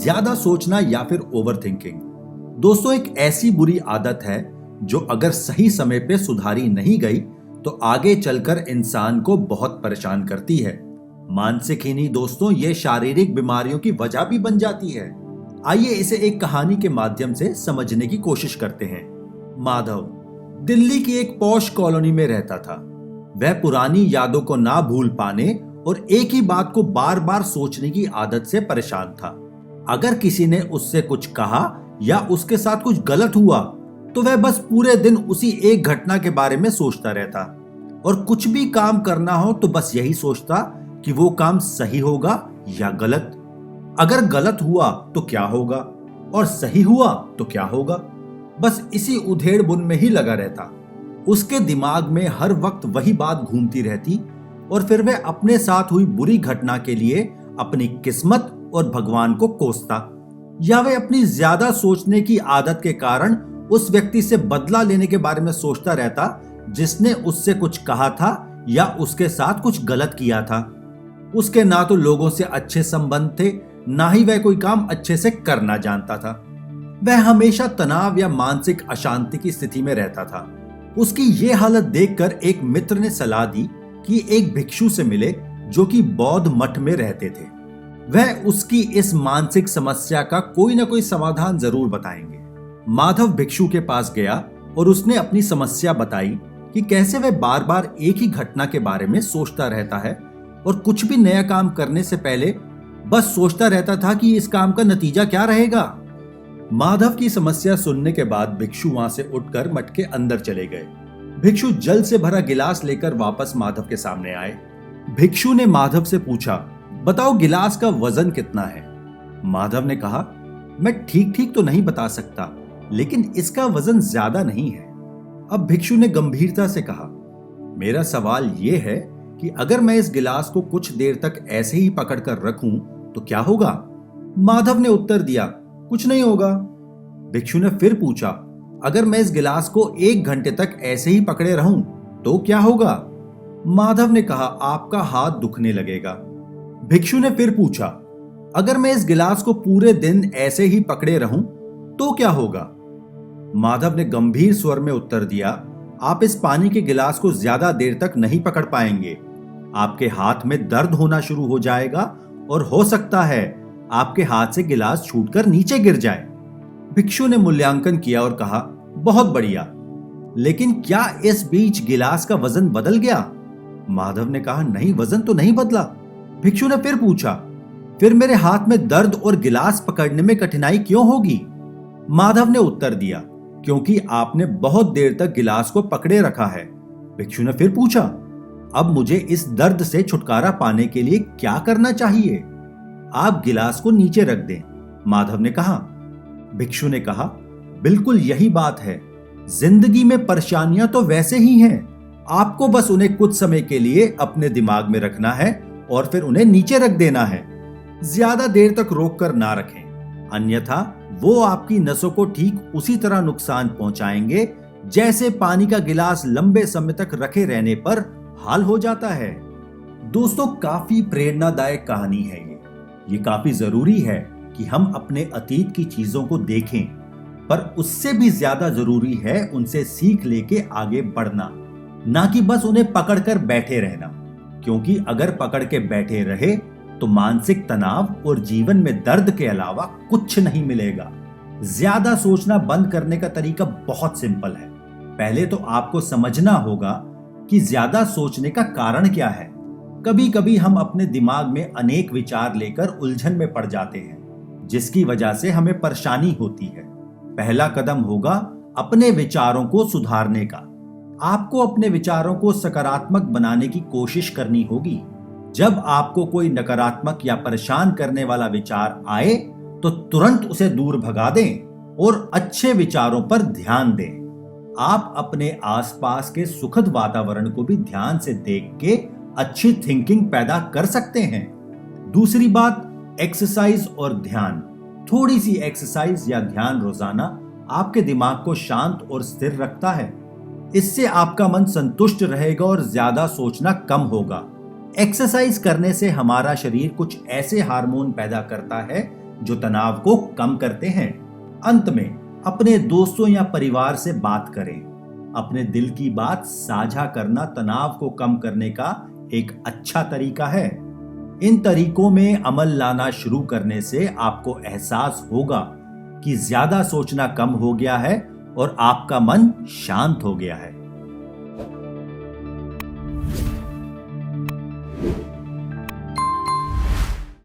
ज्यादा सोचना या फिर ओवर थिंकिंग। दोस्तों, एक ऐसी बुरी आदत है जो अगर सही समय पे सुधारी नहीं गई तो आगे चलकर इंसान को बहुत परेशान करती है। मानसिक ही नहीं दोस्तों, ये शारीरिक बीमारियों की वजह भी बन जाती है। आइए इसे एक कहानी के माध्यम से समझने की कोशिश करते हैं। माधव दिल्ली की एक पॉश कॉलोनी में रहता था। वह पुरानी यादों को ना भूल पाने और एक ही बात को बार बार सोचने की आदत से परेशान था। अगर किसी ने उससे कुछ कहा या उसके साथ कुछ गलत हुआ तो वह बस पूरे दिन उसी एक घटना के बारे में सोचता रहता, और कुछ भी काम करना हो तो बस यही सोचता कि वो काम सही होगा या गलत। अगर गलत हुआ तो क्या होगा और सही हुआ तो क्या होगा, बस इसी उधेड़ बुन में ही लगा रहता। उसके दिमाग में हर वक्त वही बात घूमती रहती और फिर वह अपने साथ हुई बुरी घटना के लिए अपनी किस्मत और भगवान को कोसता, या वह अपनी ज्यादा सोचने की आदत के कारण उस व्यक्ति से बदला लेने के बारे में सोचता रहता जिसने उससे कुछ कहा था या उसके साथ कुछ गलत किया था। उसके ना तो लोगों से अच्छे संबंध थे, ना ही वह कोई काम अच्छे से करना जानता था। वह हमेशा तनाव या मानसिक अशांति की स्थिति में रहता था। उसकी ये हालत देखकर एक मित्र ने सलाह दी कि एक भिक्षु से मिले जो कि बौद्ध मठ में रहते थे। वह उसकी इस मानसिक समस्या का कोई ना कोई समाधान जरूर बताएंगे। माधव भिक्षु के पास गया और उसने अपनी समस्या बताई कि कैसे वह बार बार एक ही घटना के बारे में सोचता रहता है और कुछ भी नया काम करने से पहले बस सोचता रहता था कि इस काम का नतीजा क्या रहेगा। माधव की समस्या सुनने के बाद भिक्षु वहां से उठकर मठ के अंदर चले गए। भिक्षु जल से भरा गिलास लेकर वापस माधव के सामने आए। भिक्षु ने माधव से पूछा, बताओ गिलास का वजन कितना है? माधव ने कहा, मैं ठीक ठीक तो नहीं बता सकता, लेकिन इसका वजन ज्यादा नहीं है। अब भिक्षु ने गंभीरता से कहा, मेरा सवाल यह है कि अगर मैं इस गिलास को कुछ देर तक ऐसे ही पकड़कर रखूं तो क्या होगा? माधव ने उत्तर दिया, कुछ नहीं होगा। भिक्षु ने फिर पूछा, अगर मैं इस गिलास को 1 घंटे तक ऐसे ही पकड़े रहूं तो क्या होगा? माधव ने कहा, आपका हाथ दुखने लगेगा। भिक्षु ने फिर पूछा, अगर मैं इस गिलास को पूरे दिन ऐसे ही पकड़े रहूं तो क्या होगा? माधव ने गंभीर स्वर में उत्तर दिया, आप इस पानी के गिलास को ज्यादा देर तक नहीं पकड़ पाएंगे। आपके हाथ में दर्द होना शुरू हो जाएगा और हो सकता है आपके हाथ से गिलास छूटकर नीचे गिर जाए। भिक्षु ने मूल्यांकन किया और कहा, बहुत बढ़िया, लेकिन क्या इस बीच गिलास का वजन बदल गया? माधव ने कहा, नहीं, वजन तो नहीं बदला। भिक्षु ने फिर पूछा, फिर मेरे हाथ में दर्द और गिलास पकड़ने में कठिनाई क्यों होगी? माधव ने उत्तर दिया, क्योंकि आपने बहुत देर तक गिलास को पकड़े रखा है। भिक्षु ने फिर पूछा, अब मुझे इस दर्द से छुटकारा पाने के लिए क्या करना चाहिए? आप गिलास को नीचे रख दें, माधव ने कहा। भिक्षु ने कहा, बिल्कुल यही बात है। जिंदगी में परेशानियां तो वैसे ही हैं, आपको बस उन्हें कुछ समय के लिए अपने दिमाग में रखना है और फिर उन्हें नीचे रख देना है। ज्यादा देर तक रोक कर ना रखें, अन्यथा वो आपकी नसों को ठीक उसी तरह नुकसान पहुंचाएंगे जैसे पानी का गिलास लंबे समय तक रखे रहने पर हाल हो जाता है। दोस्तों, काफी प्रेरणादायक कहानी है ये काफी जरूरी है कि हम अपने अतीत की चीजों को देखें, पर उससे भी ज्यादा जरूरी है उनसे सीख लेके आगे बढ़ना, ना कि बस उन्हें पकड़कर बैठे रहना। क्योंकि अगर पकड़ के बैठे रहे तो मानसिक तनाव और जीवन में दर्द के अलावा कुछ नहीं मिलेगा। ज्यादा सोचना बंद करने का तरीका बहुत सिंपल है। पहले तो आपको समझना होगा कि ज्यादा सोचने का कारण क्या है। कभी कभी हम अपने दिमाग में अनेक विचार लेकर उलझन में पड़ जाते हैं, जिसकी वजह से हमें परेशानी होती है। पहला कदम होगा अपने विचारों को सुधारने का। आपको अपने विचारों को सकारात्मक बनाने की कोशिश करनी होगी। जब आपको कोई नकारात्मक या परेशान करने वाला विचार आए तो तुरंत उसे दूर भगा दें और अच्छे विचारों पर ध्यान दें। आप अपने आसपास के सुखद वातावरण को भी ध्यान से देख के अच्छी थिंकिंग पैदा कर सकते हैं। दूसरी बात, एक्सरसाइज और ध्यान। थोड़ी सी एक्सरसाइज या ध्यान रोजाना आपके दिमाग को शांत और स्थिर रखता है। इससे आपका मन संतुष्ट रहेगा और ज्यादा सोचना कम होगा। एक्सरसाइज करने से हमारा शरीर कुछ ऐसे हार्मोन पैदा करता है जो तनाव को कम करते हैं। अंत में अपने दोस्तों या परिवार से बात करें। अपने दिल की बात साझा करना तनाव को कम करने का एक अच्छा तरीका है। इन तरीकों में अमल लाना शुरू करने से आपको एहसास होगा कि ज्यादा सोचना कम हो गया है और आपका मन शांत हो गया है।